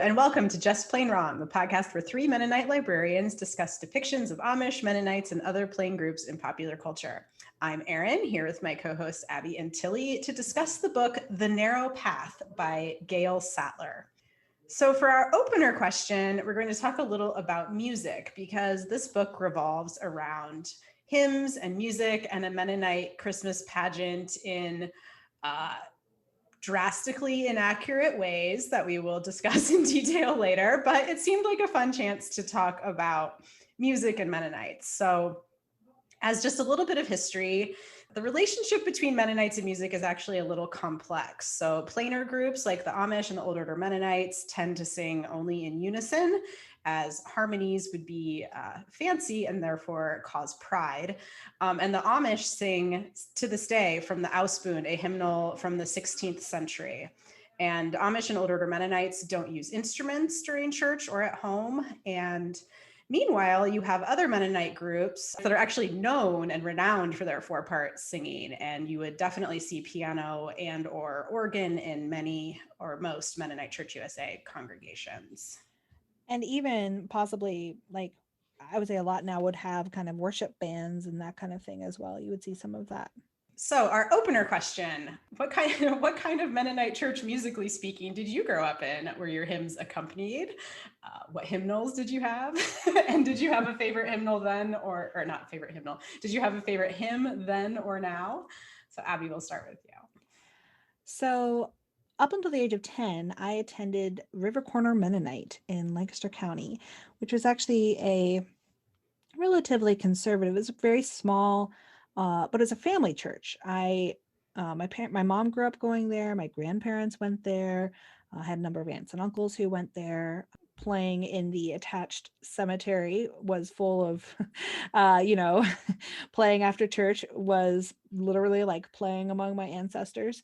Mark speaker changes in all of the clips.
Speaker 1: and welcome to Just Plain Wrong, the podcast where three Mennonite librarians discuss depictions of Amish, Mennonites, and other plain groups in popular culture. I'm Erin, here with my co-hosts Abby and Tilly to discuss the book The Narrow Path by Gail Sattler. So for our opener question, we're going to talk a little about music because this book revolves around hymns and music and a Mennonite Christmas pageant in drastically inaccurate ways that we will discuss in detail later, but it seemed like a fun chance to talk about music and Mennonites. So as just a little bit of history, the relationship between Mennonites and music is actually a little complex. So plainer groups like the Amish and the Old Order Mennonites tend to sing only in unison, as harmonies would be fancy and therefore cause pride. And the Amish sing to this day from the Ausbund, a hymnal from the 16th century. And Amish and Old Order Mennonites don't use instruments during church or at home. And meanwhile, you have other Mennonite groups that are actually known and renowned for their four-part singing, and you would definitely see piano and or organ in many or most Mennonite Church USA congregations.
Speaker 2: And even possibly, like, I would say a lot now would have kind of worship bands and that kind of thing as well. You would see some of that.
Speaker 1: So our opener question, what kind of Mennonite church, musically speaking, did you grow up in? Were your hymns accompanied? What hymnals did you have? And did you have a favorite hymnal then, or not favorite hymnal? Did you have a favorite hymn then or now? So Abby, we'll start with you.
Speaker 2: So up until the age of 10, I attended River Corner Mennonite in Lancaster County, which was actually a relatively conservative. It was very small, but it's a family church. My mom grew up going there. My grandparents went there. I had a number of aunts and uncles who went there. Playing in the attached cemetery was full of, playing after church was literally like playing among my ancestors.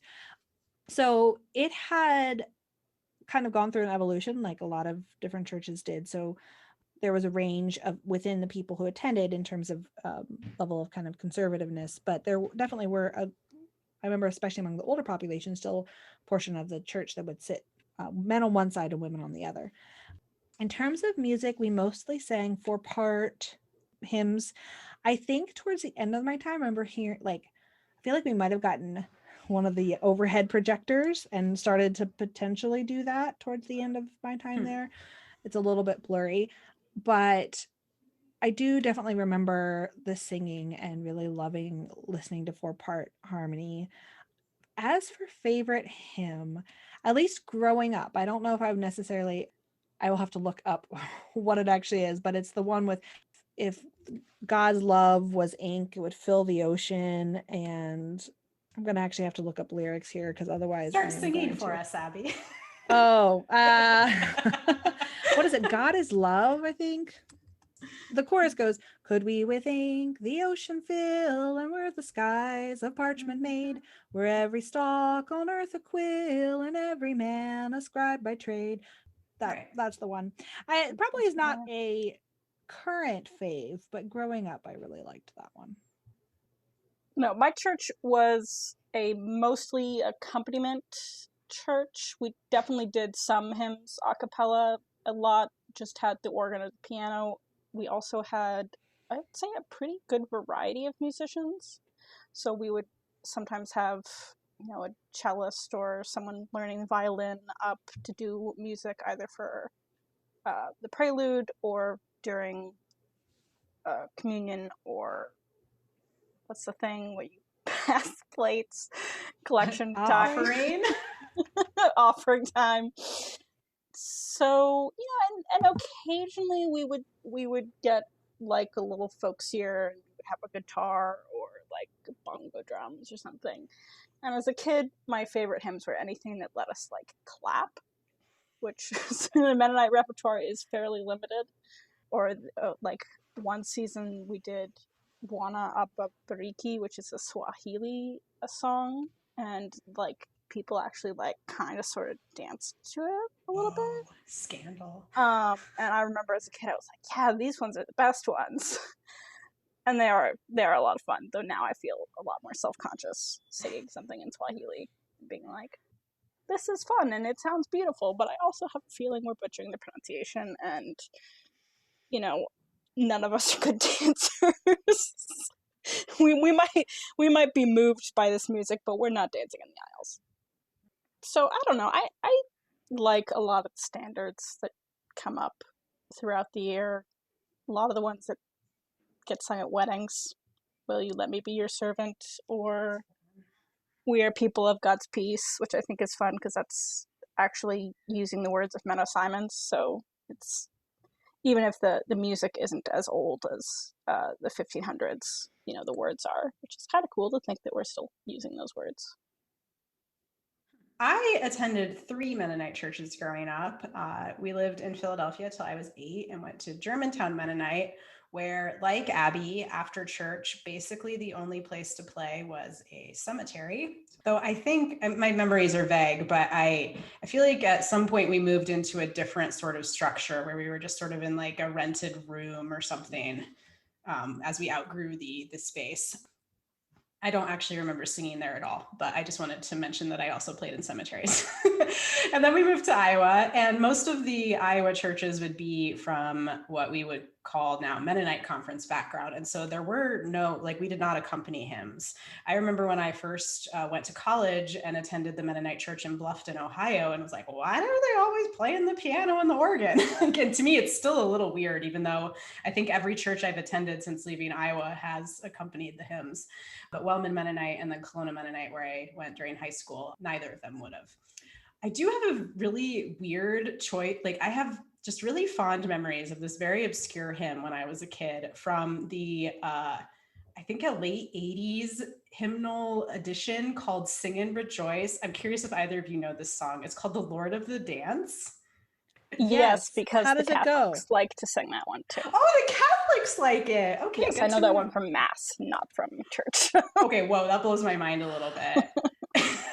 Speaker 2: So it had kind of gone through an evolution like a lot of different churches did. So there was a range of within the people who attended in terms of level of kind of conservativeness, but there definitely were I remember especially among the older population, still a portion of the church that would sit men on one side and women on the other. In terms of music, we mostly sang four-part hymns. I think towards the end of my time, I remember hearing, I feel like we might have gotten one of the overhead projectors and started to potentially do that towards the end of my time there. It's a little bit blurry, but I do definitely remember the singing and really loving listening to four-part harmony. As for favorite hymn, at least growing up, I don't know if I would necessarily, I will have to look up what it actually is, but it's the one with, if God's love was ink, it would fill the ocean. And I'm going to actually have to look up lyrics here because otherwise.
Speaker 1: Start singing for us, Abby.
Speaker 2: Oh, what is it? God is love, I think. The chorus goes, could we with ink the ocean fill, and were the skies of parchment made, were every stalk on earth a quill, and every man a scribe by trade. That's the one. It probably is not a current fave, but growing up I really liked that one.
Speaker 3: No, my church was a mostly accompaniment church. We definitely did some hymns a cappella, a lot just had the organ or the piano. We also had, I'd say, a pretty good variety of musicians. So we would sometimes have, a cellist or someone learning violin up to do music either for the prelude or during communion, or what's the thing where you pass plates, collection time. Offering time. So, and occasionally we would get like a little folksier, and we would have a guitar or like bongo drums or something. And as a kid, my favorite hymns were anything that let us like clap, which in the Mennonite repertoire is fairly limited. Or like one season we did Bwana Apa Bariki, which is a Swahili song, and like people actually like kind of sort of danced to it a little bit.
Speaker 1: Scandal.
Speaker 3: And I remember as a kid I was like, yeah, these ones are the best ones. And they are a lot of fun, though now I feel a lot more self-conscious singing something in Swahili, being like, this is fun and it sounds beautiful, but I also have a feeling we're butchering the pronunciation, and none of us are good dancers. we might be moved by this music, but we're not dancing in the aisles. So I don't know. I like a lot of the standards that come up throughout the year. A lot of the ones that get sung at weddings. Will you let me be your servant? Or we are people of God's peace, which I think is fun because that's actually using the words of Menno Simons. So it's, even if the music isn't as old as the 1500s, the words are, which is kind of cool to think that we're still using those words.
Speaker 1: I attended 3 Mennonite churches growing up. We lived in Philadelphia till I was 8 and went to Germantown Mennonite, where, like Abby, after church, basically the only place to play was a cemetery. Though I think my memories are vague, but I feel like at some point we moved into a different sort of structure where we were just sort of in like a rented room or something as we outgrew the space. I don't actually remember singing there at all, but I just wanted to mention that I also played in cemeteries. And then we moved to Iowa, and most of the Iowa churches would be from what we would call now Mennonite conference background. And so there were we did not accompany hymns. I remember when I first went to college and attended the Mennonite church in Bluffton, Ohio, and was like, why are they always playing the piano and the organ? And to me, it's still a little weird, even though I think every church I've attended since leaving Iowa has accompanied the hymns. But Wellman Mennonite and then Kelowna Mennonite, where I went during high school, neither of them would have. I do have a really weird choice. Like, I have just really fond memories of this very obscure hymn when I was a kid from the, I think a late 80s hymnal edition called Sing and Rejoice. I'm curious if either of you know this song. It's called The Lord of the Dance.
Speaker 3: Yes, because
Speaker 2: how
Speaker 3: the
Speaker 2: does it go?
Speaker 3: Catholics like to sing that one too.
Speaker 1: Oh, the Catholics like it. Okay,
Speaker 3: yes, I know that one from Mass, not from church.
Speaker 1: Okay, whoa, that blows my mind a little bit.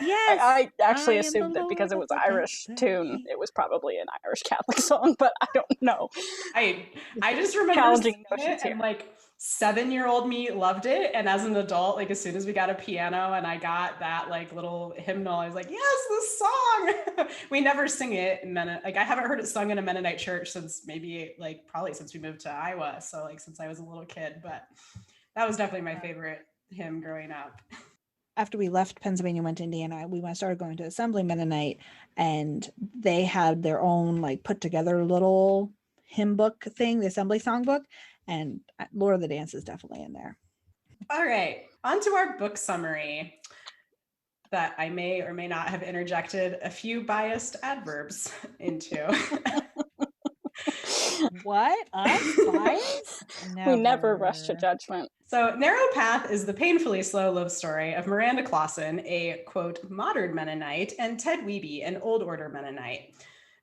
Speaker 2: Yes,
Speaker 3: I actually assumed that because it was Irish tune, it was probably an Irish Catholic song, but I don't know.
Speaker 1: I just remember
Speaker 3: challenging
Speaker 1: singing it, and like 7-year-old me loved it, and as an adult, like as soon as we got a piano and I got that like little hymnal, I was like, yes, this song. We never sing it in like I haven't heard it sung in a Mennonite church since probably since we moved to Iowa, so like since I was a little kid. But that was definitely my favorite hymn growing up.
Speaker 2: After we left Pennsylvania, went to Indiana, we started going to Assembly Mennonite, and they had their own like put together little hymn book thing, the Assembly Songbook, and Lord of the Dance is definitely in there.
Speaker 1: All right, on to our book summary that I may or may not have interjected a few biased adverbs into.
Speaker 2: What? Us? Bias?
Speaker 3: We never rush to judgment.
Speaker 1: So Narrow Path is the painfully slow love story of Miranda Clausen, a, quote, modern Mennonite, and Ted Wiebe, an Old Order Mennonite.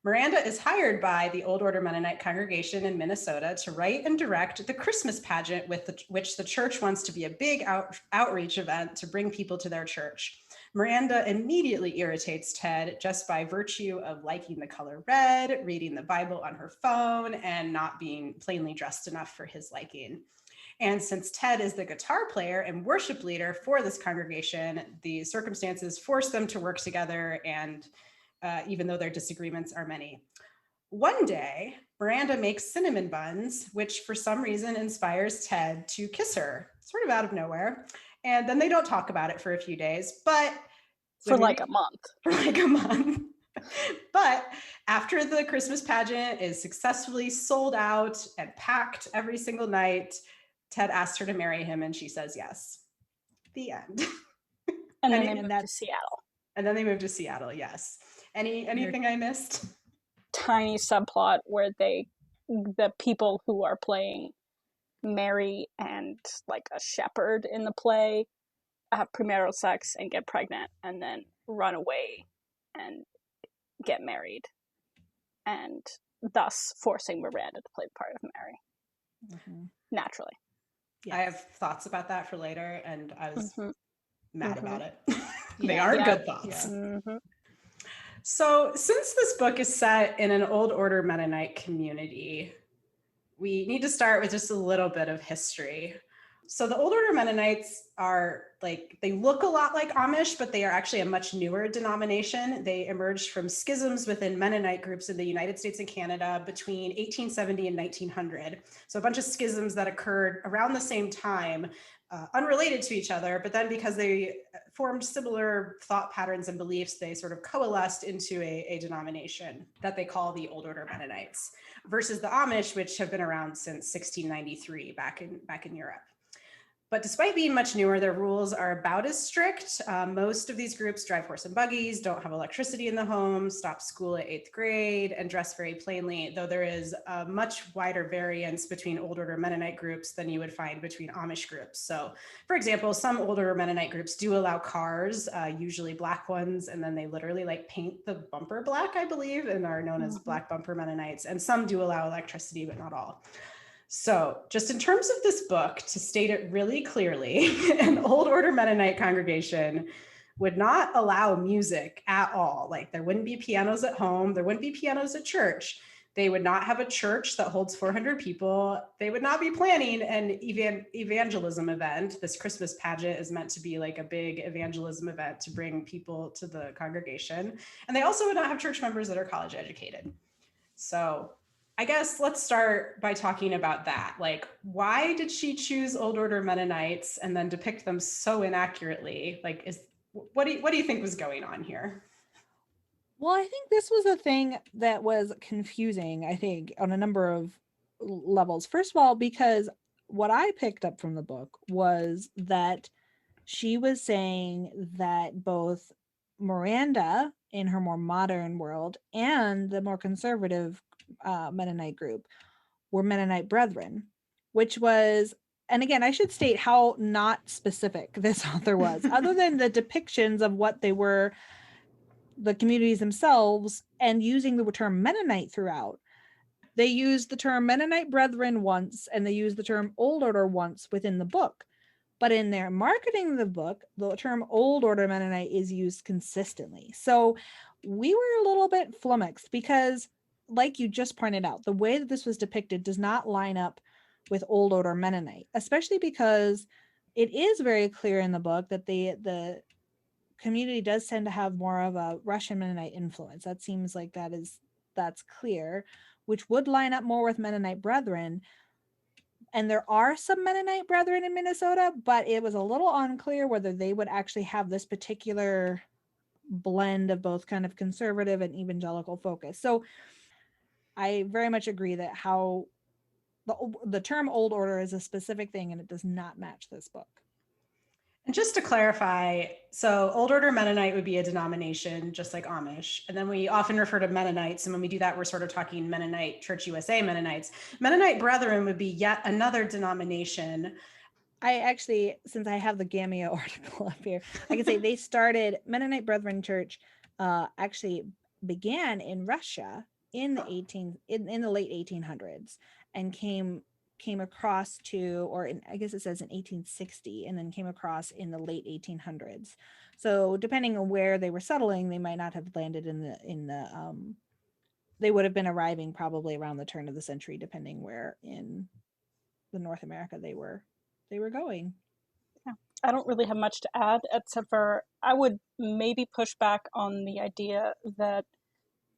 Speaker 1: Miranda is hired by the Old Order Mennonite congregation in Minnesota to write and direct the Christmas pageant which the church wants to be a big outreach event to bring people to their church. Miranda immediately irritates Ted just by virtue of liking the color red, reading the Bible on her phone, and not being plainly dressed enough for his liking. And since Ted is the guitar player and worship leader for this congregation, the circumstances force them to work together, and even though their disagreements are many. One day, Miranda makes cinnamon buns, which for some reason inspires Ted to kiss her, sort of out of nowhere. And then they don't talk about it for a few days, but
Speaker 3: for like a month.
Speaker 1: But after the Christmas pageant is successfully sold out and packed every single night, Ted asks her to marry him and she says yes. The end.
Speaker 3: And then they moved to Seattle.
Speaker 1: And then they moved to Seattle, yes. Anything I missed?
Speaker 3: Tiny subplot where the people who are playing Mary and like a shepherd in the play have premarital sex and get pregnant and then run away and get married, and thus forcing Miranda to play the part of Mary. Naturally.
Speaker 1: Yes. I have thoughts about that for later, and I was mad about it. They
Speaker 2: Yeah.
Speaker 1: aren't good thoughts. Yeah. So since this book is set in an Old Order Mennonite community, we need to start with just a little bit of history. So the Old Order Mennonites are they look a lot like Amish, but they are actually a much newer denomination. They emerged from schisms within Mennonite groups in the United States and Canada between 1870 and 1900. So a bunch of schisms that occurred around the same time, unrelated to each other, but then because they formed similar thought patterns and beliefs, they sort of coalesced into a denomination that they call the Old Order Mennonites, versus the Amish, which have been around since 1693 back in Europe. But despite being much newer, their rules are about as strict. Most of these groups drive horse and buggies, don't have electricity in the home, stop school at 8th grade, and dress very plainly, though there is a much wider variance between Old Order Mennonite groups than you would find between Amish groups. So, for example, some Old Order Mennonite groups do allow cars, usually black ones, and then they literally paint the bumper black, I believe, and are known as Black Bumper Mennonites. And some do allow electricity, but not all. So just in terms of this book, to state it really clearly, an Old Order Mennonite congregation would not allow music at all. There wouldn't be pianos at home. There wouldn't be pianos at church. They would not have a church that holds 400 people. They would not be planning an evangelism event. This Christmas pageant is meant to be a big evangelism event to bring people to the congregation. And they also would not have church members that are college educated. So I guess let's start by talking about that. Why did she choose Old Order Mennonites and then depict them so inaccurately? What do you think was going on here?
Speaker 2: Well, I think this was a thing that was confusing, I think, on a number of levels. First of all, because what I picked up from the book was that she was saying that both Miranda, in her more modern world, and the more conservative Mennonite group were Mennonite brethren, which was, and again, I should state how not specific this author was, other than the depictions of what they were, the communities themselves, and using the term Mennonite throughout. They used the term Mennonite brethren once, and they used the term Old Order once within the book. But in their marketing of the book, the term Old Order Mennonite is used consistently. So we were a little bit flummoxed because, like you just pointed out, the way that this was depicted does not line up with Old Order Mennonite, especially because it is very clear in the book that the community does tend to have more of a Russian Mennonite influence. That seems like that's clear, which would line up more with Mennonite brethren. And there are some Mennonite brethren in Minnesota, but it was a little unclear whether they would actually have this particular blend of both kind of conservative and evangelical focus. So I very much agree that how the term Old Order is a specific thing and it does not match this book.
Speaker 1: And just to clarify, so Old Order Mennonite would be a denomination just like Amish. And then we often refer to Mennonites. And when we do that, we're sort of talking Mennonite Church USA Mennonites. Mennonite Brethren would be yet another denomination.
Speaker 2: I actually, since I have the Gamia article up here, I can say they started Mennonite Brethren Church actually began in Russia in the in the late 1800s and came across to, or I guess it says in 1860, and then came across in the late 1800s. So depending on where they were settling, they might not have landed in the they would have been arriving probably around the turn of the century, depending where in the North America they were going.
Speaker 3: Yeah. I don't really have much to add, except for I would maybe push back on the idea that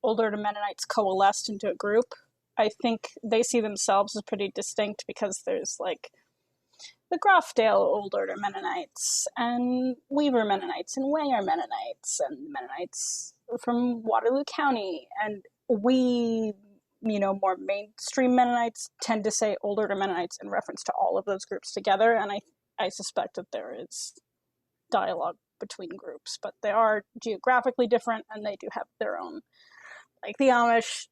Speaker 3: Old Order Mennonites coalesced into a group. I think they see themselves as pretty distinct because there's the Grafdale Old Order Mennonites and Weaver Mennonites and Weyer Mennonites and Mennonites from Waterloo County. And we, more mainstream Mennonites tend to say Old Order Mennonites in reference to all of those groups together. And I suspect that there is dialogue between groups, but they are geographically different and they do have their own, like the Amish,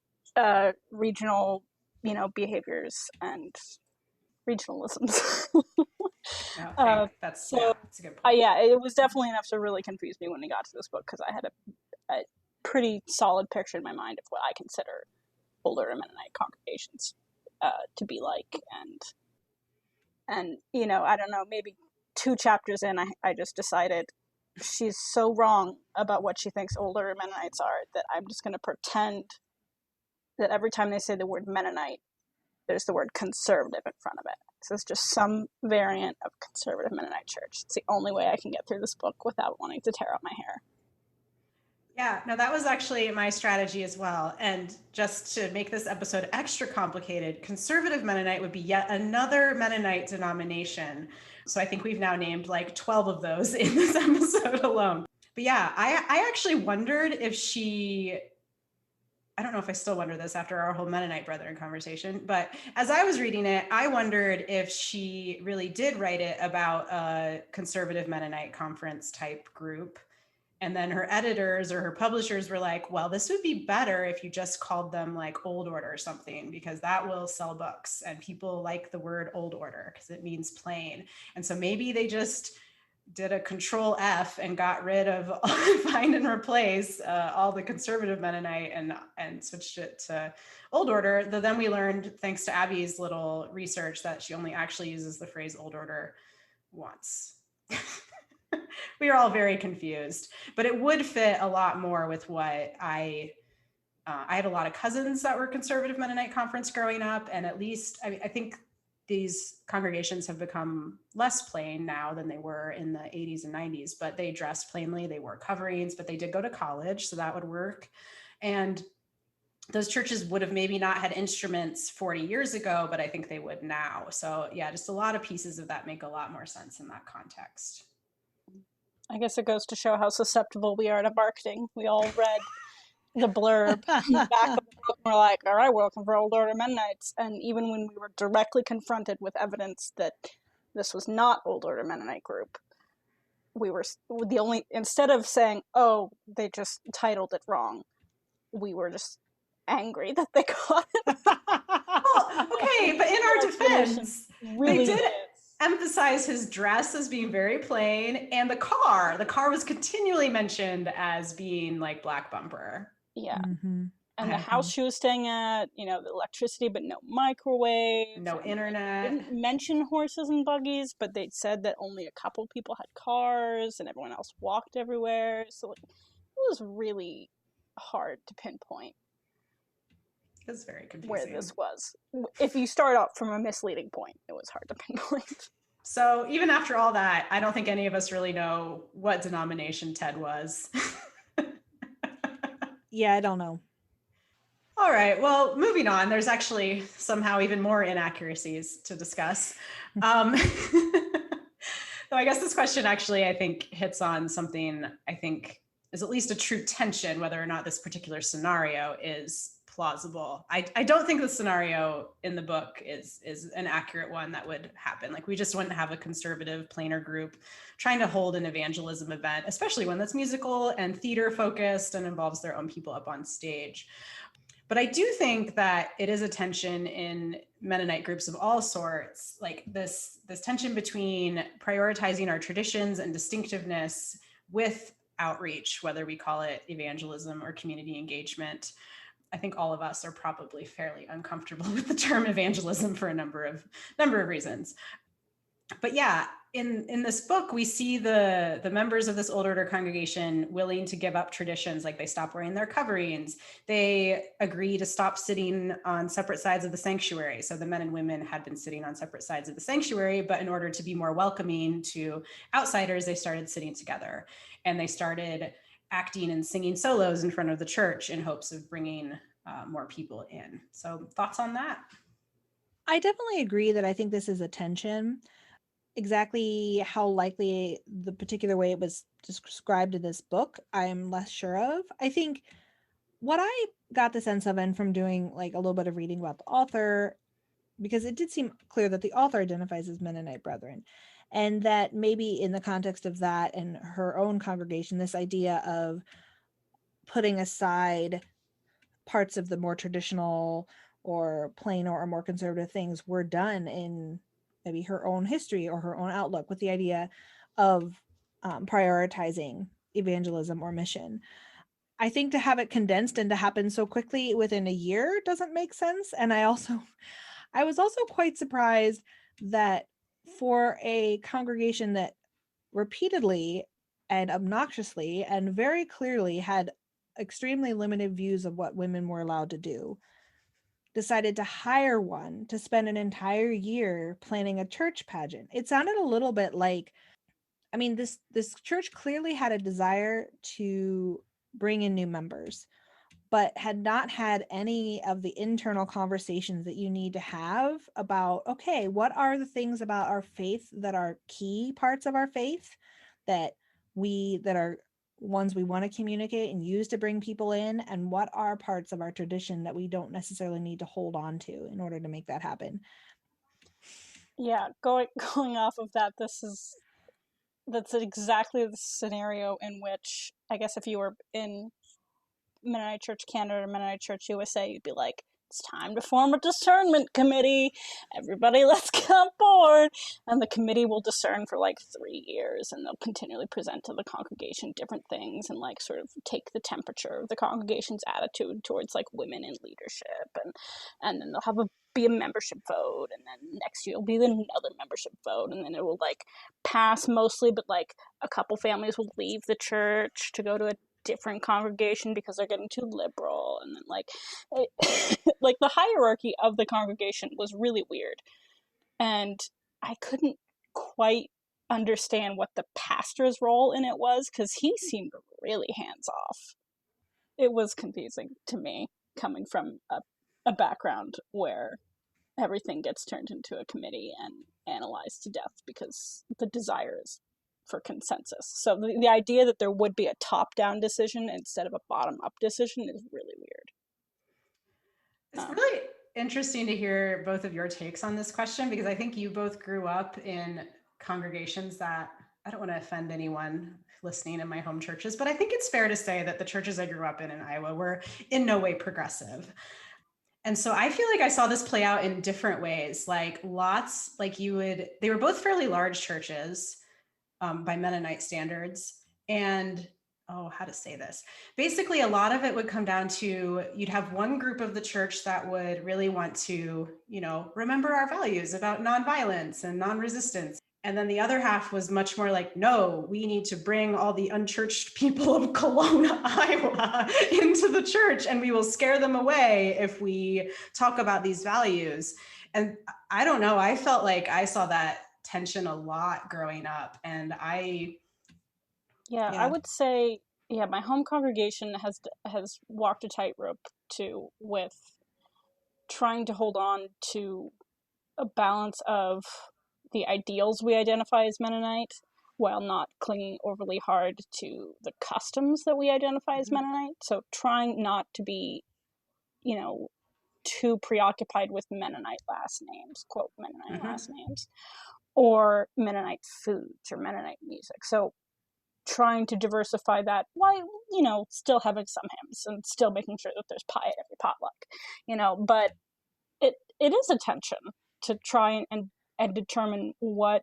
Speaker 3: regional, behaviors and regionalisms.
Speaker 1: Okay, that's a good point.
Speaker 3: Yeah, it was definitely enough to really confuse me when we got to this book because I had a pretty solid picture in my mind of what I consider Old Order Mennonite congregations to be like, and I don't know, maybe 2 chapters in, I just decided she's so wrong about what she thinks Old Order Mennonites are that I'm just going to pretend that every time they say the word Mennonite, there's the word conservative in front of it. So it's just some variant of conservative Mennonite church. It's the only way I can get through this book without wanting to tear out my hair.
Speaker 1: Yeah, no, that was actually my strategy as well. And just to make this episode extra complicated, conservative Mennonite would be yet another Mennonite denomination. So I think we've now named like 12 of those in this episode alone. But yeah, I actually wondered if I don't know if I still wonder this after our whole Mennonite Brethren conversation, but as I was reading it, I wondered if she really did write it about a conservative Mennonite conference type group. And then her editors or her publishers were like, well, this would be better if you just called them like Old Order or something, because that will sell books and people like the word Old Order because it means plain. And so maybe they just did a Control F and got rid of find and replace all the conservative Mennonite and switched it to Old Order. Though then we learned, thanks to Abby's little research, that she only actually uses the phrase Old Order once. We are all very confused, but it would fit a lot more with what I had a lot of cousins that were conservative Mennonite conference growing up. And at least, I think these congregations have become less plain now than they were in the 80s and 90s, but they dressed plainly, they wore coverings, but they did go to college, so that would work. And those churches would have maybe not had instruments 40 years ago, but I think they would now. So yeah, just a lot of pieces of that make a lot more sense in that context.
Speaker 3: I guess it goes to show how susceptible we are to marketing. We all read the blurb back of the book and we're like, all right, we're looking for Old Order Mennonites. And even when we were directly confronted with evidence that this was not Old Order Mennonite group, we were instead of saying, oh, they just titled it wrong, we were just angry that they got it.
Speaker 1: Well, okay, but in our defense,
Speaker 3: really
Speaker 1: they did emphasize his dress as being very plain, and the car was continually mentioned as being like black bumper.
Speaker 3: Yeah. Mm-hmm. And the house she was staying at, the electricity, but no microwave,
Speaker 1: no internet.
Speaker 3: They didn't mention horses and buggies, but they said that only a couple people had cars and everyone else walked everywhere. So it was really hard to pinpoint.
Speaker 1: It was very confusing
Speaker 3: where this was. If you start out from a misleading point, it was hard to pinpoint.
Speaker 1: So even after all that, I don't think any of us really know what denomination Ted was.
Speaker 2: Yeah, I don't know.
Speaker 1: All right, well, moving on. There's actually somehow even more inaccuracies to discuss. So I guess this question actually, I think, hits on something I think is at least a true tension, whether or not this particular scenario is plausible. I don't think the scenario in the book is an accurate one that would happen. Like, we just wouldn't have a conservative plainer group trying to hold an evangelism event, especially one that's musical and theater focused and involves their own people up on stage. But I do think that it is a tension in Mennonite groups of all sorts, like this tension between prioritizing our traditions and distinctiveness with outreach, whether we call it evangelism or community engagement. I think all of us are probably fairly uncomfortable with the term evangelism for a number of reasons. But yeah, in this book, we see the members of this Old Order congregation willing to give up traditions, like they stop wearing their coverings. They agree to stop sitting on separate sides of the sanctuary. So the men and women had been sitting on separate sides of the sanctuary, but in order to be more welcoming to outsiders, they started sitting together. And they started acting and singing solos in front of the church in hopes of bringing more people in. So thoughts on that?
Speaker 2: I definitely agree that I think this is a tension. Exactly how likely the particular way it was described in this book, I'm less sure of. I think what I got the sense of, and from doing like a little bit of reading about the author, because it did seem clear that the author identifies as Mennonite Brethren, and that maybe in the context of that and her own congregation, this idea of putting aside parts of the more traditional or plain or more conservative things were done in maybe her own history or her own outlook, with the idea of prioritizing evangelism or mission. I think to have it condensed and to happen so quickly within a year doesn't make sense. And I was also quite surprised that for a congregation that repeatedly and obnoxiously and very clearly had extremely limited views of what women were allowed to do, decided to hire one to spend an entire year planning a church pageant. It sounded a little bit like, I mean, this church clearly had a desire to bring in new members, but had not had any of the internal conversations that you need to have about, okay, what are the things about our faith that are key parts of our faith that are ones we want to communicate and use to bring people in, and what are parts of our tradition that we don't necessarily need to hold on to in order to make that happen.
Speaker 3: Yeah, going off of that, that's exactly the scenario in which, I guess, if you were in Mennonite Church Canada or Mennonite Church USA, you'd be like, it's time to form a discernment committee. Everybody, let's get on board. And the committee will discern for like 3 years, and they'll continually present to the congregation different things and like sort of take the temperature of the congregation's attitude towards like women in leadership. And then they'll be a membership vote, and then next year will be another membership vote, and then it will like pass mostly, but like a couple families will leave the church to go to a different congregation because they're getting too liberal, and then like like the hierarchy of the congregation was really weird, and I couldn't quite understand what the pastor's role in it was because he seemed really hands off. It was confusing to me, coming from a background where everything gets turned into a committee and analyzed to death because the desire is for consensus. So the idea that there would be a top-down decision instead of a bottom-up decision is really weird.
Speaker 1: It's really interesting to hear both of your takes on this question, because I think you both grew up in congregations that, I don't want to offend anyone listening in my home churches, but I think it's fair to say that the churches I grew up in Iowa were in no way progressive. And so I feel like I saw this play out in different ways, like lots, like they were both fairly large churches by Mennonite standards. And how to say this? Basically, a lot of it would come down to, you'd have one group of the church that would really want to, remember our values about nonviolence and non-resistance. And then the other half was much more like, no, we need to bring all the unchurched people of Kelowna, Iowa into the church, and we will scare them away if we talk about these values. And I don't know, I felt like I saw that tension a lot growing up. And I
Speaker 3: would say, my home congregation has walked a tightrope too, with trying to hold on to a balance of the ideals we identify as Mennonite while not clinging overly hard to the customs that we identify as Mennonite. So trying not to be, too preoccupied with Mennonite last names, quote Mennonite last names, or Mennonite foods or Mennonite music. So trying to diversify that while, still having some hymns and still making sure that there's pie at every potluck, but it is a tension to try and determine what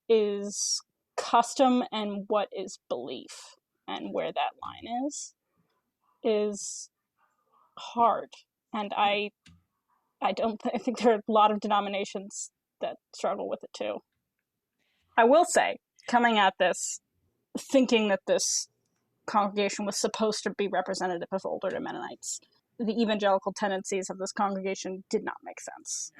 Speaker 3: is custom and what is belief, and where that line is hard. And I think there are a lot of denominations that struggle with it too. I will say, coming at this thinking that this congregation was supposed to be representative of Old Order Mennonites, the evangelical tendencies of this congregation did not make sense.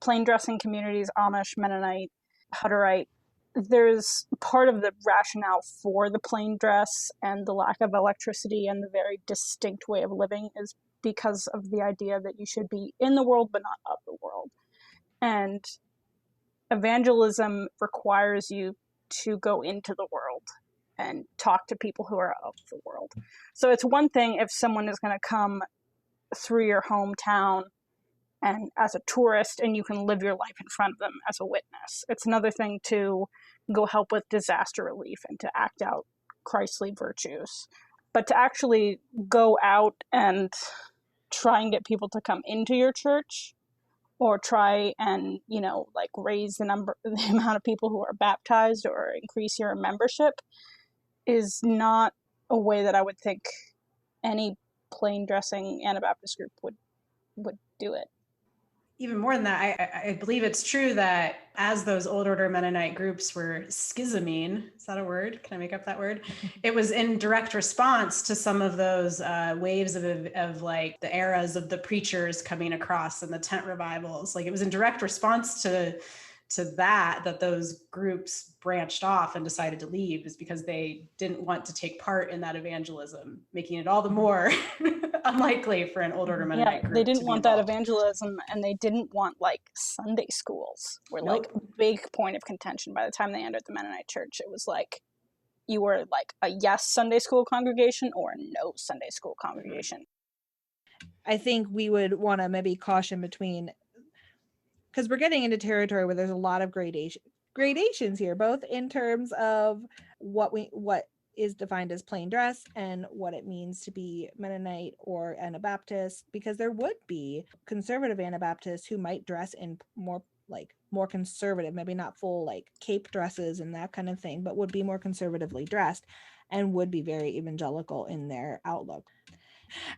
Speaker 3: Plain dressing communities, Amish, Mennonite, Hutterite, there's part of the rationale for the plain dress and the lack of electricity and the very distinct way of living is because of the idea that you should be in the world but not of the world. And evangelism requires you to go into the world and talk to people who are of the world. So it's one thing if someone is going to come through your hometown and as a tourist, and you can live your life in front of them as a witness. It's another thing to go help with disaster relief and to act out Christly virtues. But to actually go out and try and get people to come into your church, or try and, raise the amount of people who are baptized or increase your membership, is not a way that I would think any plain dressing Anabaptist group would do it.
Speaker 1: even more than that, I believe it's true that as those Old Order Mennonite groups were schisming, is that a word? Can I make up that word? It was in direct response to some of those waves of like the eras of the preachers coming across and the tent revivals. Like it was in direct response to that those groups branched off and decided to leave, is because they didn't want to take part in that evangelism, making it all the more unlikely for an Old Order Mennonite group.
Speaker 3: They didn't
Speaker 1: to
Speaker 3: want
Speaker 1: be
Speaker 3: that
Speaker 1: involved.
Speaker 3: evangelism, and they didn't want like Sunday schools were like a big point of contention. By the time they entered the Mennonite church, it was like you were like a yes Sunday school congregation or a no Sunday school congregation.
Speaker 2: I think we would want to maybe caution between, because we're getting into territory where there's a lot of gradations here, both in terms of what is defined as plain dress and what it means to be Mennonite or Anabaptist, because there would be conservative Anabaptists who might dress in more conservative, maybe not full like cape dresses and that kind of thing, but would be more conservatively dressed and would be very evangelical in their outlook.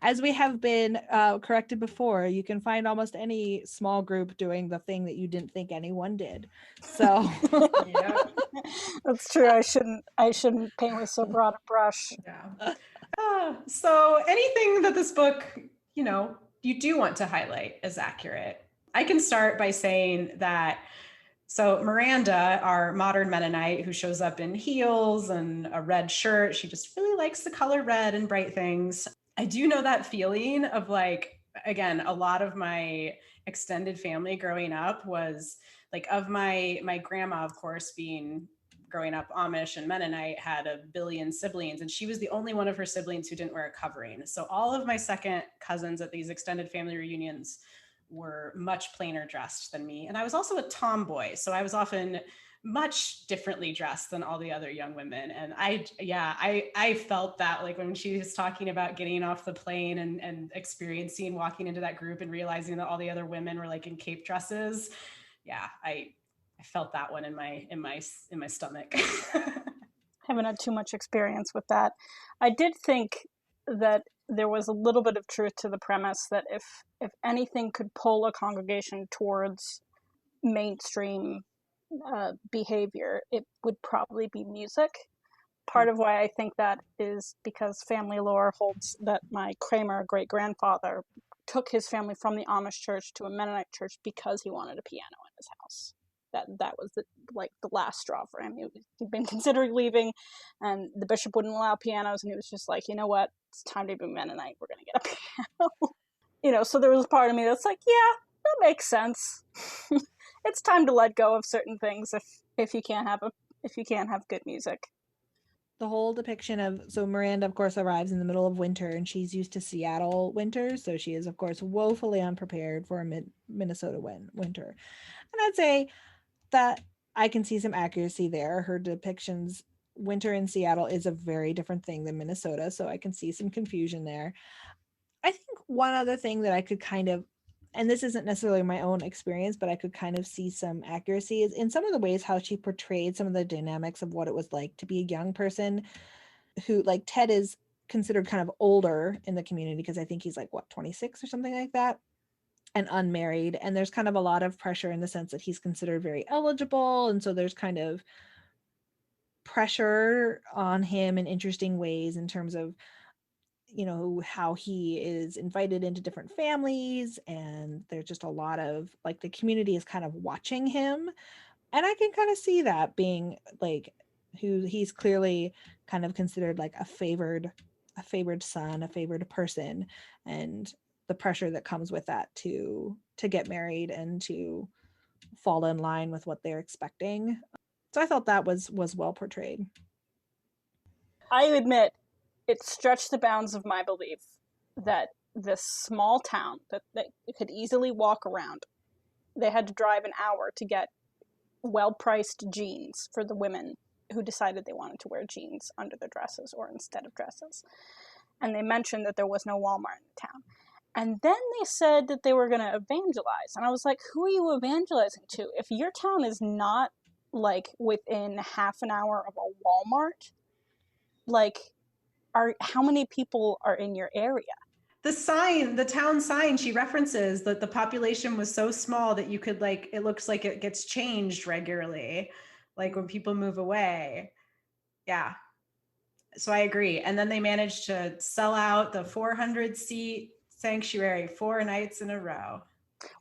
Speaker 2: As we have been corrected before, you can find almost any small group doing the thing that you didn't think anyone did. So
Speaker 1: Yeah.
Speaker 3: That's true. I shouldn't paint with so broad a brush.
Speaker 1: Yeah. So anything that this book, you do want to highlight as accurate. I can start by saying that, so Miranda, our modern Mennonite who shows up in heels and a red shirt, she just really likes the color red and bright things. I do know that feeling of like, again, a lot of my extended family growing up was like, of my grandma, of course, being growing up Amish and Mennonite, had a billion siblings, and she was the only one of her siblings who didn't wear a covering. So all of my second cousins at these extended family reunions were much plainer dressed than me. And I was also a tomboy, so I was often much differently dressed than all the other young women. And I felt that, like when she was talking about getting off the plane and experiencing walking into that group and realizing that all the other women were like in cape dresses. Yeah, I felt that one in my stomach.
Speaker 3: Haven't had too much experience with that. I did think that there was a little bit of truth to the premise that if anything could pull a congregation towards mainstream behavior, it would probably be music. Part of why I think that is because family lore holds that my Kramer great-grandfather took his family from the Amish church to a Mennonite church because he wanted a piano in his house. That was the last straw for him. He'd been considering leaving, and the bishop wouldn't allow pianos, and he was just like, you know what, it's time to be Mennonite. We're gonna get a piano. So there was a part of me that's like, yeah, that makes sense. It's time to let go of certain things if you can't have good music.
Speaker 2: the whole depiction of, so Miranda of course arrives in the middle of winter, and she's used to Seattle winters, so she is of course woefully unprepared for a Minnesota winter. And I'd say that I can see some accuracy there. Her depictions, winter in Seattle is a very different thing than Minnesota, so I can see some confusion there. I think one other thing that I could kind of, and this isn't necessarily my own experience, but I could kind of see some accuracy is in some of the ways how she portrayed some of the dynamics of what it was like to be a young person who, like, Ted is considered kind of older in the community because I think he's like, what, 26 or something like that, and unmarried. And there's kind of a lot of pressure in the sense that he's considered very eligible. And so there's kind of pressure on him in interesting ways in terms of, how he is invited into different families, and there's just a lot of like the community is kind of watching him, and I can kind of see that being like who he's clearly kind of considered like a favored son, a favored person, and the pressure that comes with that to get married and to fall in line with what they're expecting. So I thought that was well portrayed.
Speaker 3: I admit it stretched the bounds of my belief that this small town that could easily walk around, they had to drive an hour to get well-priced jeans for the women who decided they wanted to wear jeans under their dresses or instead of dresses. And they mentioned that there was no Walmart in the town. And then they said that they were going to evangelize. And I was like, who are you evangelizing to? If your town is not like within half an hour of a Walmart, like, how many people are in your area?
Speaker 1: the town sign she references that the population was so small that you could like, it looks like it gets changed regularly, like when people move away. Yeah. So I agree. And then they managed to sell out the 400-seat sanctuary 4 nights in a row.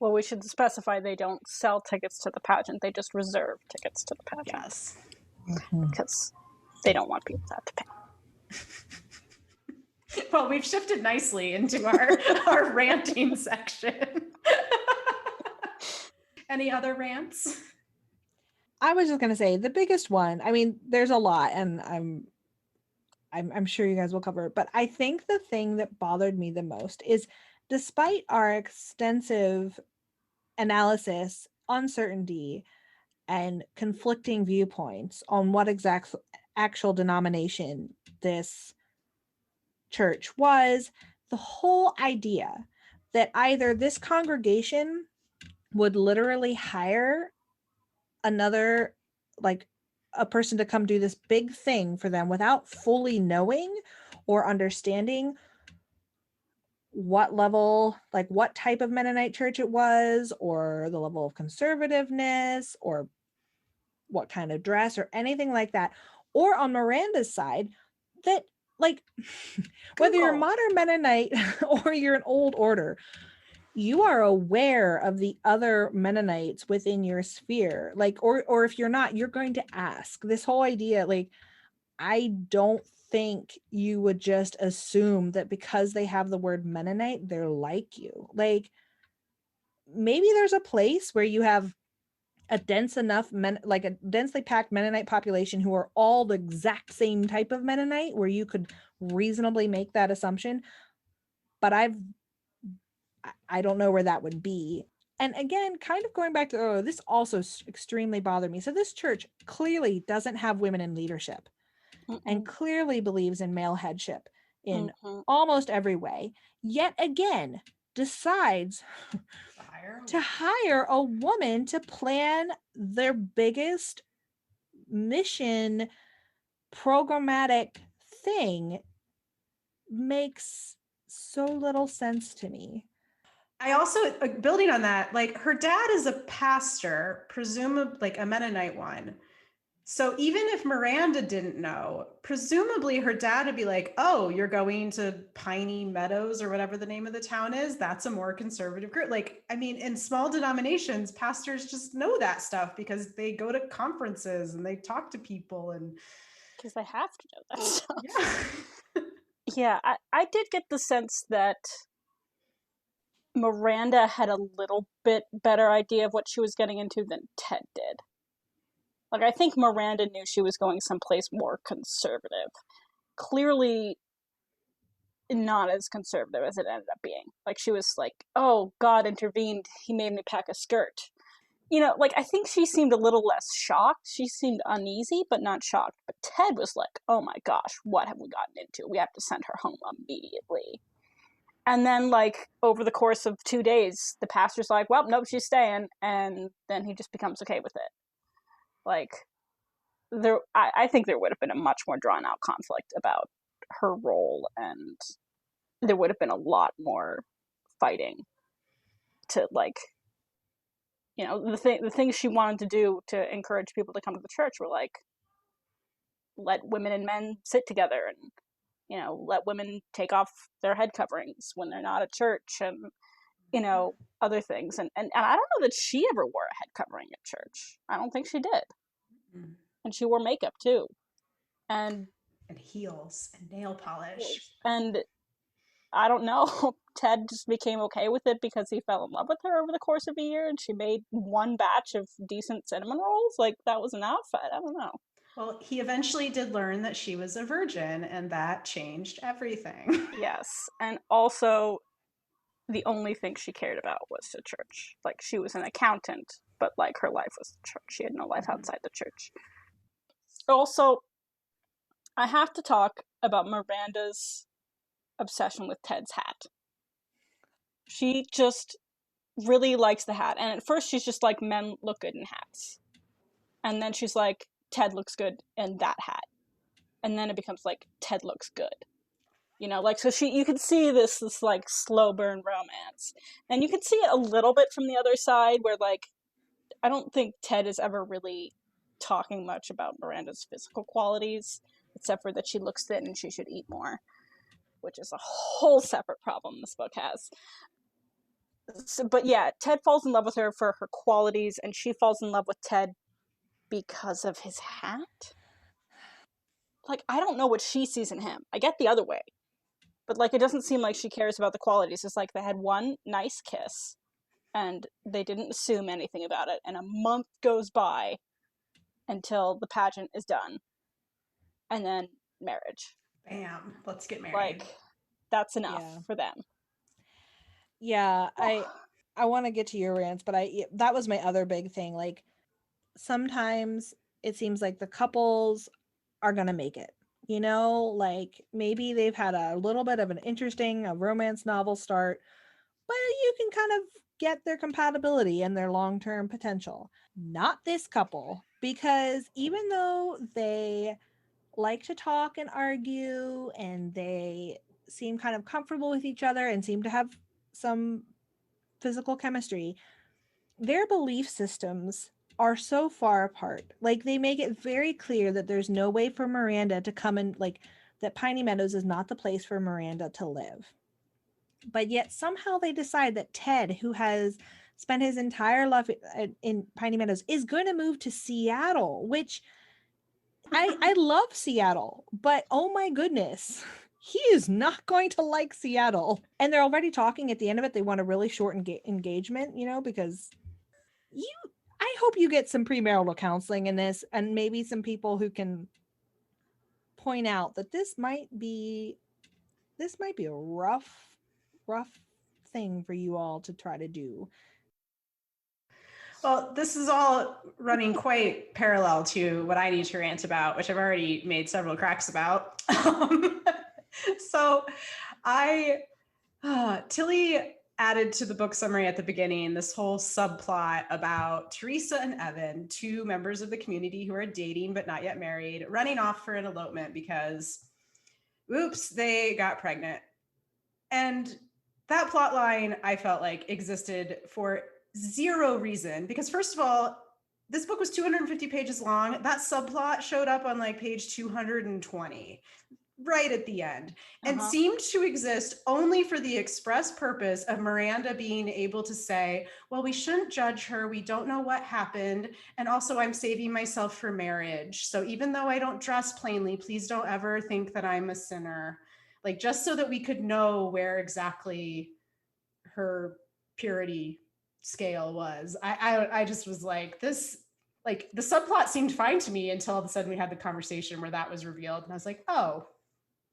Speaker 3: Well, we should specify they don't sell tickets to the pageant. They just reserve tickets to the pageant.
Speaker 1: Yes.
Speaker 3: Because they don't want people to have to pay.
Speaker 1: Well, we've shifted nicely into our ranting section. Any other rants?
Speaker 2: I was just gonna say the biggest one. I mean, there's a lot, and I'm sure you guys will cover it. But I think the thing that bothered me the most is, despite our extensive analysis, uncertainty, and conflicting viewpoints on what actual denomination this church was, the whole idea that either this congregation would literally hire another, like a person to come do this big thing for them without fully knowing or understanding what level, like what type of Mennonite church it was, or the level of conservativeness, or what kind of dress, or anything like that. Or on Miranda's side, that like whether you're a modern Mennonite or you're an old order, you are aware of the other Mennonites within your sphere. Like, or if you're not, you're going to ask. This whole idea, like, I don't think you would just assume that because they have the word Mennonite, they're like you. Like, maybe there's a place where you have a dense enough like a densely packed Mennonite population who are all the exact same type of Mennonite, where you could reasonably make that assumption. But I don't know where that would be. And again, kind of going back to, this also extremely bothered me. So this church clearly doesn't have women in leadership and clearly believes in male headship in almost every way, yet again decides to hire a woman to plan their biggest mission programmatic thing. Makes so little sense to me.
Speaker 1: I also, building on that, like her dad is a pastor, presumably like a Mennonite one. So even if Miranda didn't know, presumably her dad would be like, oh, you're going to Piney Meadows or whatever the name of the town is. That's a more conservative group. Like, I mean, in small denominations, pastors just know that stuff because they go to conferences and they talk to people, and
Speaker 3: because they have to know that stuff.
Speaker 1: Yeah.
Speaker 3: Yeah, I did get the sense that Miranda had a little bit better idea of what she was getting into than Ted did. Like, I think Miranda knew she was going someplace more conservative. Clearly not as conservative as it ended up being. Like, she was like, oh, God intervened. He made me pack a skirt. You know, like, I think she seemed a little less shocked. She seemed uneasy, but not shocked. But Ted was like, oh my gosh, what have we gotten into? We have to send her home immediately. And then, like, over the course of 2 days, the pastor's like, well, nope, she's staying. And then he just becomes okay with it. Like, I think there would have been a much more drawn out conflict about her role, and there would have been a lot more fighting to, like, you know, the things she wanted to do to encourage people to come to the church were like, let women and men sit together, and, you know, let women take off their head coverings when they're not at church, and, you know, other things. And I don't know that she ever wore a head covering at church. I don't think she did. Mm-hmm. And she wore makeup too, and
Speaker 1: heels and nail polish.
Speaker 3: And I don't know, Ted just became okay with it because he fell in love with her over the course of a year, and she made one batch of decent cinnamon rolls. Like, that was enough. I don't know.
Speaker 1: Well, he eventually did learn that she was a virgin, and that changed everything.
Speaker 3: Yes, and also the only thing she cared about was the church. Like, she was an accountant, but, like, her life was the church. She had no life outside the church. Also, I have to talk about Miranda's obsession with Ted's hat. She just really likes the hat. And at first she's just like, men look good in hats. And then she's like, Ted looks good in that hat. And then it becomes like, Ted looks good. You know, like, so you could see this like slow burn romance, and you could see it a little bit from the other side, where like I don't think Ted is ever really talking much about Miranda's physical qualities, except for that she looks thin and she should eat more, which is a whole separate problem this book has. So, but yeah, Ted falls in love with her for her qualities, and she falls in love with Ted because of his hat. Like, I don't know what she sees in him. I get the other way, but like, it doesn't seem like she cares about the qualities. It's like they had one nice kiss, and they didn't assume anything about it, and a month goes by until the pageant is done, and then marriage.
Speaker 1: Bam, let's get married.
Speaker 3: Like, that's enough for them.
Speaker 2: Yeah, I want to get to your rants, but that was my other big thing. Like, sometimes it seems like the couples are gonna make it. You know, like maybe they've had a little bit of an interesting romance novel start, but you can kind of get their compatibility and their long-term potential. Not this couple, because even though they like to talk and argue and they seem kind of comfortable with each other and seem to have some physical chemistry, their belief systems are so far apart. Like, they make it very clear that there's no way for Miranda to come and, like, that Piney Meadows is not the place for Miranda to live. But yet somehow they decide that Ted, who has spent his entire life in Piney Meadows, is going to move to Seattle, which I love Seattle, but oh my goodness, he is not going to like Seattle. And they're already talking at the end of it. They want a really short engagement, you know, because I hope you get some premarital counseling in this, and maybe some people who can point out that this might be a rough thing for you all to try to do.
Speaker 1: Well, this is all running quite parallel to what I need to rant about, which I've already made several cracks about. So Tilly added to the book summary at the beginning this whole subplot about Teresa and Evan, two members of the community who are dating but not yet married, running off for an elopement because, oops, they got pregnant. And that plot line, I felt like, existed for zero reason, because first of all, this book was 250 pages long. That subplot showed up on like page 220, right at the end, and seemed to exist only for the express purpose of Miranda being able to say, well, we shouldn't judge her. We don't know what happened. And also, I'm saving myself for marriage. So even though I don't dress plainly, please don't ever think that I'm a sinner. Like, just so that we could know where exactly her purity scale was. I just was like, this, like, the subplot seemed fine to me until all of a sudden we had the conversation where that was revealed. And I was like, oh,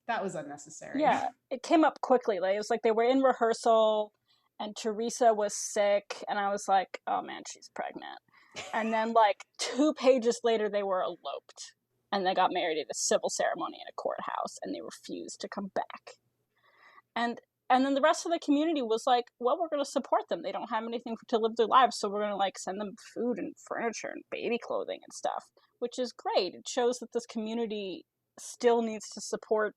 Speaker 1: that was unnecessary.
Speaker 3: Yeah, it came up quickly. Like, it was like they were in rehearsal and Teresa was sick, and I was like, oh man, she's pregnant. And then like 2 pages later, they were eloped. And they got married at a civil ceremony in a courthouse, and they refused to come back. And then the rest of the community was like, well, we're going to support them. They don't have anything to live their lives, so we're going to like send them food and furniture and baby clothing and stuff, which is great. It shows that this community still needs to support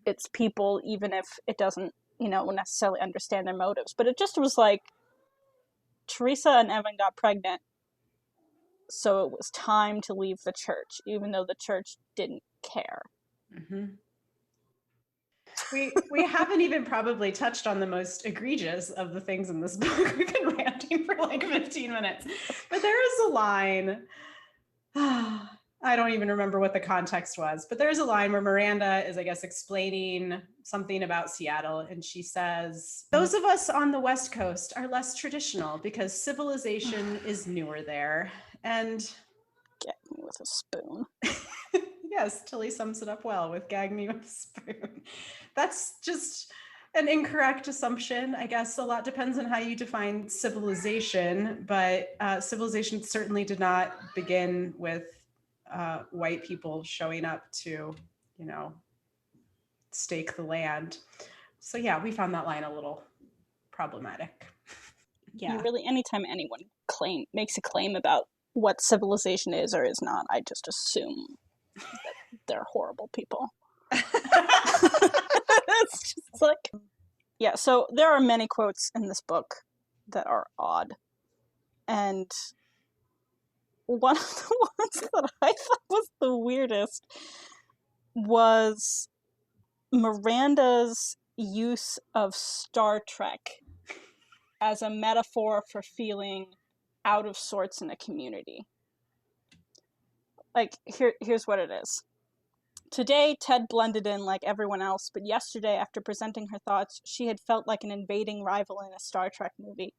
Speaker 3: its people, even if it doesn't, you know, necessarily understand their motives. But it just was like, Teresa and Evan got pregnant, so it was time to leave the church, even though the church didn't care.
Speaker 1: Mm-hmm. We haven't even probably touched on the most egregious of the things in this book. We've been ranting for like 15 minutes. But there is a line, I don't even remember what the context was, but there's a line where Miranda is, I guess, explaining something about Seattle, and she says, those of us on the West Coast are less traditional because civilization is newer there. And
Speaker 3: get me with a spoon.
Speaker 1: Yes, Tilly sums it up well with gag me with a spoon. That's just an incorrect assumption. I guess a lot depends on how you define civilization, but civilization certainly did not begin with white people showing up to, you know, stake the land. So yeah, we found that line a little problematic.
Speaker 3: Yeah, really, anytime anyone makes a claim about what civilization is or is not, I just assume that they're horrible people. It's just like, yeah, so there are many quotes in this book that are odd. And one of the ones that I thought was the weirdest was Miranda's use of Star Trek as a metaphor for feeling out of sorts in a community. Like, here's what it is. Today, Ted blended in like everyone else, but yesterday, after presenting her thoughts, she had felt like an invading rival in a Star Trek movie.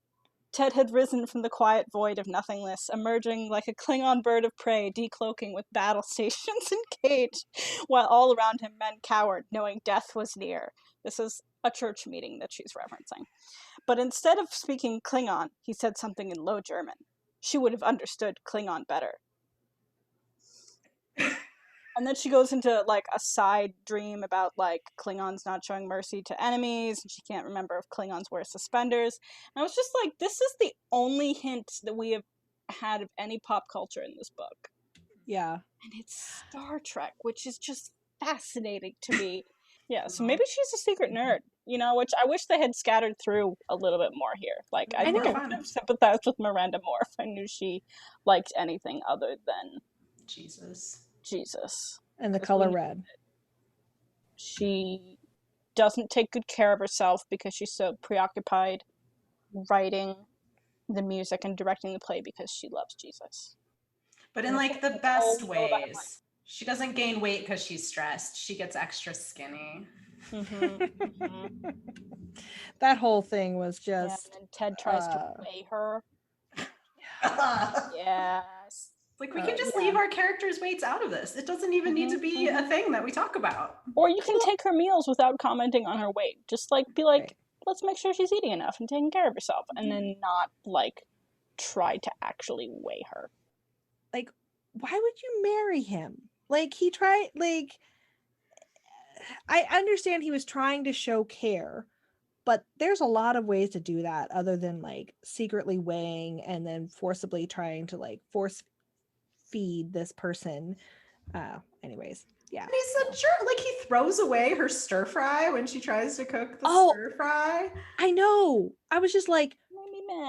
Speaker 3: Ted had risen from the quiet void of nothingness, emerging like a Klingon bird of prey, decloaking with battle stations and cage, while all around him men cowered, knowing death was near. This is a church meeting that she's referencing. But instead of speaking Klingon, he said something in Low German. She would have understood Klingon better. And then she goes into like a side dream about like Klingons not showing mercy to enemies, and she can't remember if Klingons wear suspenders. And I was just like, this is the only hint that we have had of any pop culture in this book.
Speaker 2: Yeah.
Speaker 3: And it's Star Trek, which is just fascinating to me. Yeah, so maybe she's a secret nerd, you know, which I wish they had scattered through a little bit more here. Like, I think I would have sympathized with Miranda more if I knew she liked anything other than Jesus.
Speaker 2: And the color red.
Speaker 3: She doesn't take good care of herself because she's so preoccupied writing the music and directing the play because she loves Jesus.
Speaker 1: But in like the best ways. She doesn't gain weight because she's stressed. She gets extra skinny.
Speaker 2: That whole thing was just...
Speaker 3: Yeah, and Ted tries to weigh her. Yes.
Speaker 1: Like, we can just leave our characters' weights out of this. It doesn't even need to be a thing that we talk about.
Speaker 3: Or you can take her meals without commenting on her weight. Just, like, be like, let's make sure she's eating enough and taking care of herself. And then not, like, try to actually weigh her.
Speaker 2: Like, why would you marry him? Like, he tried, like... I understand he was trying to show care, but there's a lot of ways to do that other than, like, secretly weighing and then forcibly trying to, like, force feed this person. Anyways, yeah.
Speaker 1: And he's a jerk. Like, he throws away her stir fry when she tries to cook the stir fry.
Speaker 2: I know. I was just like,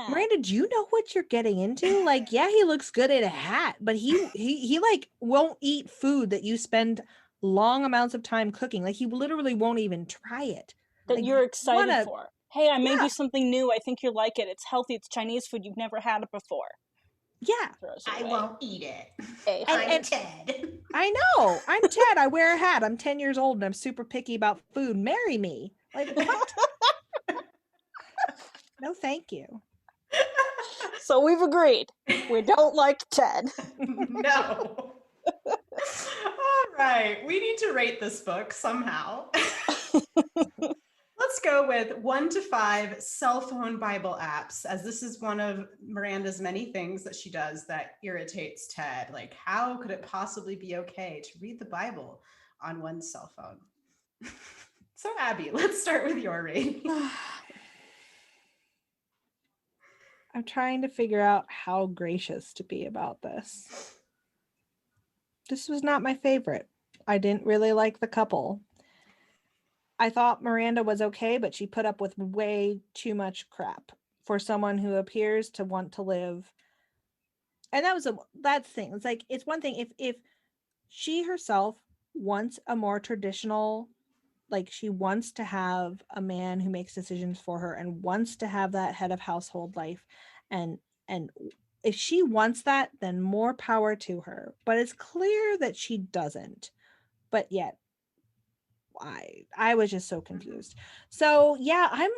Speaker 2: Miranda, do you know what you're getting into? Like, yeah, he looks good in a hat, but he like won't eat food that you spend long amounts of time cooking. Like, he literally won't even try it.
Speaker 3: That
Speaker 2: like,
Speaker 3: you're excited for. Hey, I made you something new. I think you'll like it. It's healthy. It's Chinese food. You've never had it before.
Speaker 2: Yeah.
Speaker 1: I won't eat it.
Speaker 3: Hey,
Speaker 1: I'm Ted.
Speaker 2: I know. I'm Ted. I wear a hat. I'm 10 years old and I'm super picky about food. Marry me. Like, what? No, thank you.
Speaker 3: So we've agreed. We don't like Ted.
Speaker 1: No. All right. We need to rate this book somehow. Let's go with 1 to 5 cell phone Bible apps, as this is one of Miranda's many things that she does that irritates Ted. Like, how could it possibly be okay to read the Bible on one's cell phone? So, Abby, let's start with your rating.
Speaker 2: I'm trying to figure out how gracious to be about this. This was not my favorite. I didn't really like the couple. I thought Miranda was okay, but she put up with way too much crap for someone who appears to want to live. And that's the thing. It's like, it's one thing if she herself wants a more traditional, like, she wants to have a man who makes decisions for her and wants to have that head of household life. And if she wants that, then more power to her. But it's clear that she doesn't. But yet, I was just so confused. So yeah, I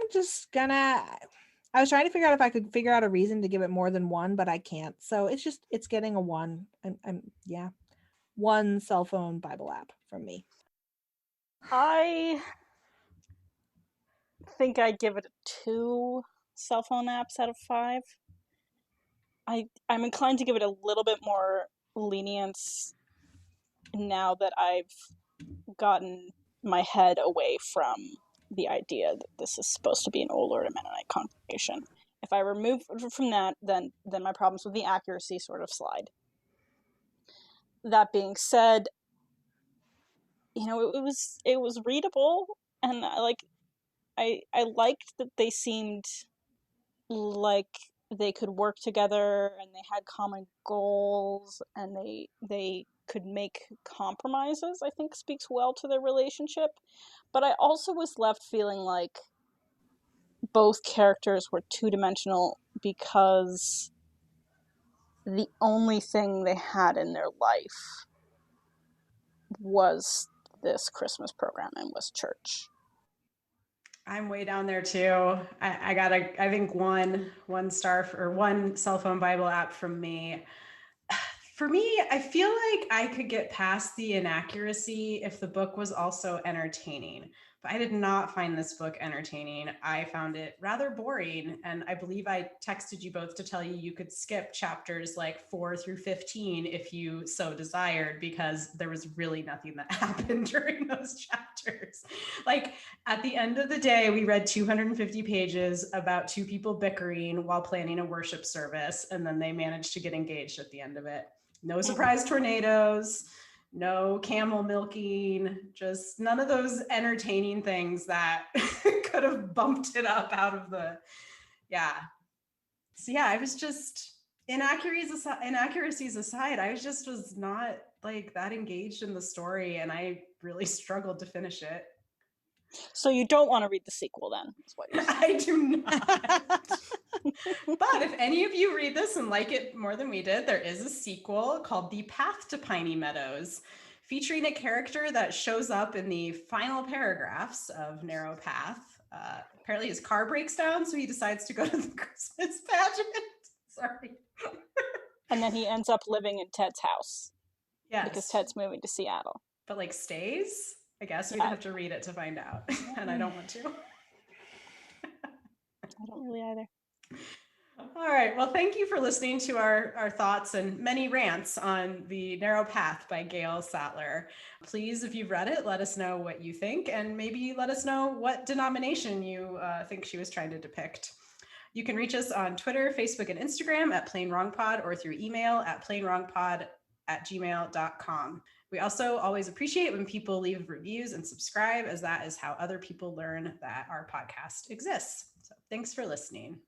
Speaker 2: was trying to figure out if I could figure out a reason to give it more than 1, but I can't. So it's getting a 1. Yeah. 1 cell phone Bible app from me.
Speaker 3: I think I'd give it 2 cell phone apps out of 5. I'm inclined to give it a little bit more lenience now that I've gotten my head away from the idea that this is supposed to be an Old Order Mennonite congregation. If I remove from that, then my problems with the accuracy sort of slide. That being said, it was readable, and I liked that they seemed like they could work together and they had common goals and they could make compromises. I think speaks well to their relationship. But I also was left feeling like both characters were two-dimensional because the only thing they had in their life was this Christmas program and was church.
Speaker 1: I'm way down there too. I got I think one star or one cell phone Bible app from me. For me, I feel like I could get past the inaccuracy if the book was also entertaining. But I did not find this book entertaining. I found it rather boring. And I believe I texted you both to tell you you could skip chapters like 4 through 15 if you so desired, because there was really nothing that happened during those chapters. Like at the end of the day, we read 250 pages about two people bickering while planning a worship service. And then they managed to get engaged at the end of it. No surprise tornadoes, no camel milking, just none of those entertaining things that could have bumped it up out of the, yeah. So yeah, I was just, inaccuracies aside, I just was not like that engaged in the story, and I really struggled to finish it.
Speaker 3: So you don't want to read the sequel then, is what you're saying.
Speaker 1: I do not. But if any of you read this and like it more than we did, there is a sequel called The Path to Piney Meadows, featuring a character that shows up in the final paragraphs of Narrow Path. Apparently his car breaks down, so he decides to go to the Christmas pageant. Sorry.
Speaker 3: And then he ends up living in Ted's house.
Speaker 1: Yes.
Speaker 3: Because Ted's moving to Seattle.
Speaker 1: But like stays? I guess we'd have to read it to find out. And I don't want to.
Speaker 3: I don't really either.
Speaker 1: All right. Well, thank you for listening to our thoughts and many rants on The Narrow Path by Gail Sattler. Please, if you've read it, let us know what you think, and maybe let us know what denomination you think she was trying to depict. You can reach us on Twitter, Facebook, and Instagram at plainwrongpod, or through email at plainwrongpod@gmail.com. We also always appreciate when people leave reviews and subscribe, as that is how other people learn that our podcast exists. So thanks for listening.